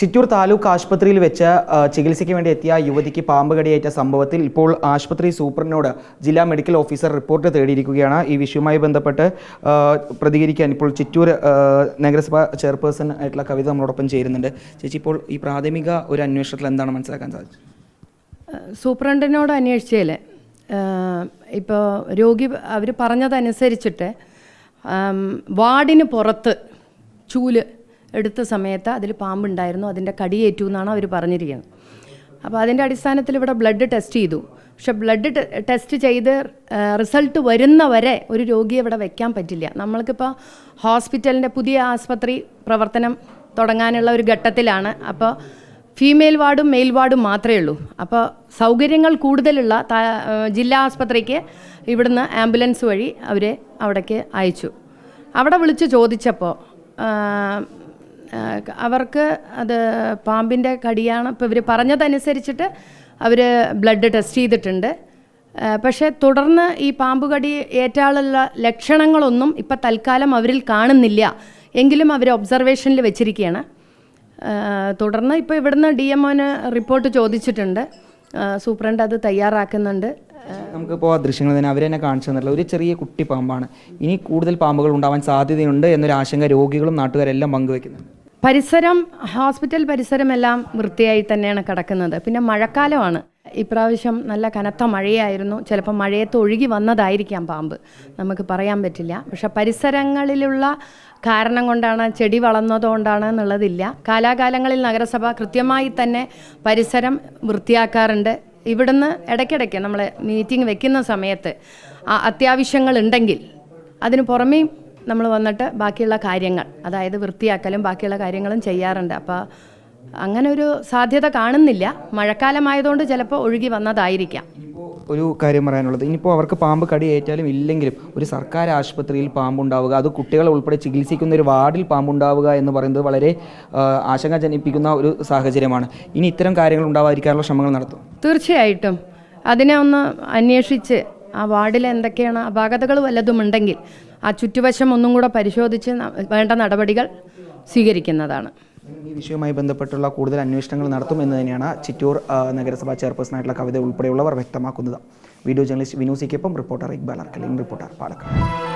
ചിറ്റൂർ താലൂക്ക് ആശുപത്രിയിൽ വെച്ച് ചികിത്സയ്ക്ക് വേണ്ടി എത്തിയ യുവതിക്ക് പാമ്പ് കടിയേറ്റ സംഭവത്തിൽ ഇപ്പോൾ ആശുപത്രി സൂപ്രണ്ടിനോട് ജില്ലാ മെഡിക്കൽ ഓഫീസർ റിപ്പോർട്ട് തേടിയിരിക്കുകയാണ്. ഈ വിഷയവുമായി ബന്ധപ്പെട്ട് പ്രതികരിക്കാൻ ഇപ്പോൾ ചിറ്റൂർ നഗരസഭ ചെയർപേഴ്സൺ ആയിട്ടുള്ള കവിത നമ്മളോടൊപ്പം ചേരുന്നുണ്ട്. ചേച്ചി, ഇപ്പോൾ ഈ പ്രാഥമിക ഒരു അന്വേഷണത്തിൽ എന്താണ് മനസ്സിലാക്കാൻ സാധിച്ചത്? സൂപ്രണ്ടിനോട് അന്വേഷിച്ചതിൽ ഇപ്പോൾ രോഗി അവർ പറഞ്ഞതനുസരിച്ചിട്ട് വാർഡിന് പുറത്ത് ചൂല് എടുത്ത സമയത്ത് അതിൽ പാമ്പുണ്ടായിരുന്നു, അതിൻ്റെ കടിയേറ്റു എന്നാണ് അവർ പറഞ്ഞിരിക്കുന്നത്. അപ്പോൾ അതിൻ്റെ അടിസ്ഥാനത്തിൽ ഇവിടെ ബ്ലഡ് ടെസ്റ്റ് ചെയ്തു. പക്ഷെ ബ്ലഡ് ടെസ്റ്റ് ചെയ്ത് റിസൾട്ട് വരുന്നവരെ ഒരു രോഗിയെ ഇവിടെ വയ്ക്കാൻ പറ്റില്ല. നമ്മൾക്കിപ്പോൾ ഹോസ്പിറ്റലിൻ്റെ പുതിയ ആസ്പത്രി പ്രവർത്തനം തുടങ്ങാനുള്ള ഒരു ഘട്ടത്തിലാണ്. അപ്പോൾ ഫീമെയിൽ വാർഡും മെയിൽ വാർഡും മാത്രമേ ഉള്ളൂ. അപ്പോൾ സൗകര്യങ്ങൾ കൂടുതലുള്ള ജില്ലാ ആസ്പത്രിക്ക് ഇവിടുന്ന് ആംബുലൻസ് വഴി അവരെ അവിടേക്ക് അയച്ചു. അവിടെ വിളിച്ച് ചോദിച്ചപ്പോൾ അവർക്ക് അത് പാമ്പിൻ്റെ കടിയാണ്. ഇപ്പോൾ ഇവർ പറഞ്ഞതനുസരിച്ചിട്ട് അവർ ബ്ലഡ് ടെസ്റ്റ് ചെയ്തിട്ടുണ്ട്. പക്ഷേ തുടർന്ന് ഈ പാമ്പ് കടി ഏറ്റാളുള്ള ലക്ഷണങ്ങളൊന്നും ഇപ്പം തൽക്കാലം അവരിൽ കാണുന്നില്ല. എങ്കിലും അവർ ഒബ്സർവേഷനിൽ വെച്ചിരിക്കുകയാണ്. തുടർന്ന് ഇപ്പോൾ ഇവിടുന്ന് DMOന് റിപ്പോർട്ട് ചോദിച്ചിട്ടുണ്ട്. സൂപ്രണ്ട് അത് തയ്യാറാക്കുന്നുണ്ട്. നമുക്കിപ്പോൾ ദൃശ്യങ്ങൾ തന്നെ അവർ തന്നെ കാണിച്ചു തന്നിട്ടുള്ള ഒരു ചെറിയ കുട്ടി പാമ്പാണ്. ഇനി കൂടുതൽ പാമ്പുകൾ ഉണ്ടാവാൻ സാധ്യതയുണ്ട് എന്നൊരു ആശങ്ക രോഗികളും നാട്ടുകാരെല്ലാം പങ്കുവയ്ക്കുന്നുണ്ട്. പരിസരം, ഹോസ്പിറ്റൽ പരിസരമെല്ലാം വൃത്തിയായി തന്നെയാണ് കിടക്കുന്നത്. പിന്നെ മഴക്കാലമാണ്. ഇപ്രാവശ്യം നല്ല കനത്ത മഴയായിരുന്നു. ചിലപ്പോൾ മഴയത്ത് ഒഴുകി വന്നതായിരിക്കാം പാമ്പ്, നമുക്ക് പറയാൻ പറ്റില്ല. പക്ഷെ പരിസരങ്ങളിലുള്ള കാരണം കൊണ്ടാണ്, ചെടി വളർന്നതുകൊണ്ടാണ് എന്നുള്ളതില്ല. കാലാകാലങ്ങളിൽ നഗരസഭ കൃത്യമായി തന്നെ പരിസരം വൃത്തിയാക്കാറുണ്ട്. ഇവിടുന്ന് ഇടയ്ക്കിടയ്ക്ക് നമ്മൾ മീറ്റിംഗ് വെക്കുന്ന സമയത്ത് അത്യാവശ്യങ്ങളുണ്ടെങ്കിൽ അതിന് പുറമേ നമ്മൾ വന്നിട്ട് ബാക്കിയുള്ള കാര്യങ്ങൾ, അതായത് വൃത്തിയാക്കലും ബാക്കിയുള്ള കാര്യങ്ങളും ചെയ്യാറുണ്ട്. അപ്പോൾ അങ്ങനെ ഒരു സാധ്യത കാണുന്നില്ല. മഴക്കാലമായതുകൊണ്ട് ചിലപ്പോൾ ഒഴുകി വന്നതായിരിക്കാം. ഒരു കാര്യം പറയാനുള്ളത്, ഇനിയിപ്പോൾ അവർക്ക് പാമ്പ് കടിയേറ്റാലും ഇല്ലെങ്കിലും ഒരു സർക്കാർ ആശുപത്രിയിൽ പാമ്പുണ്ടാവുക, അത് കുട്ടികളെ ഉൾപ്പെടെ ചികിത്സിക്കുന്ന ഒരു വാർഡിൽ പാമ്പുണ്ടാവുക എന്ന് പറയുന്നത് വളരെ ആശങ്ക ജനിപ്പിക്കുന്ന ഒരു സാഹചര്യമാണ്. ഇനി ഇത്തരം കാര്യങ്ങൾ ഉണ്ടാവാതിരിക്കാനുള്ള ശ്രമങ്ങൾ നടത്തും. തീർച്ചയായിട്ടും അതിനെ ഒന്ന് അന്വേഷിച്ച് ആ വാർഡിൽ എന്തൊക്കെയാണ് അപാകതകൾ വല്ലതും ഉണ്ടെങ്കിൽ ആ ചുറ്റുവശം ഒന്നും കൂടെ പരിശോധിച്ച് വേണ്ട നടപടികൾ സ്വീകരിക്കുന്നതാണ്. ഈ വിഷയവുമായി ബന്ധപ്പെട്ടുള്ള കൂടുതൽ അന്വേഷണങ്ങൾ നടത്തും എന്ന് തന്നെയാണ് ചിറ്റൂർ നഗരസഭാ ചെയർപേഴ്സണായിട്ടുള്ള കവിത ഉൾപ്പെടെയുള്ളവർ വ്യക്തമാക്കുന്നത്. വീഡിയോ ജേർണലിസ്റ്റ് വിനു സിക്കൊപ്പം റിപ്പോർട്ടർ ഇക്ബാൽ അർക്കലിൻ, റിപ്പോർട്ടർ പാലക്കാട്.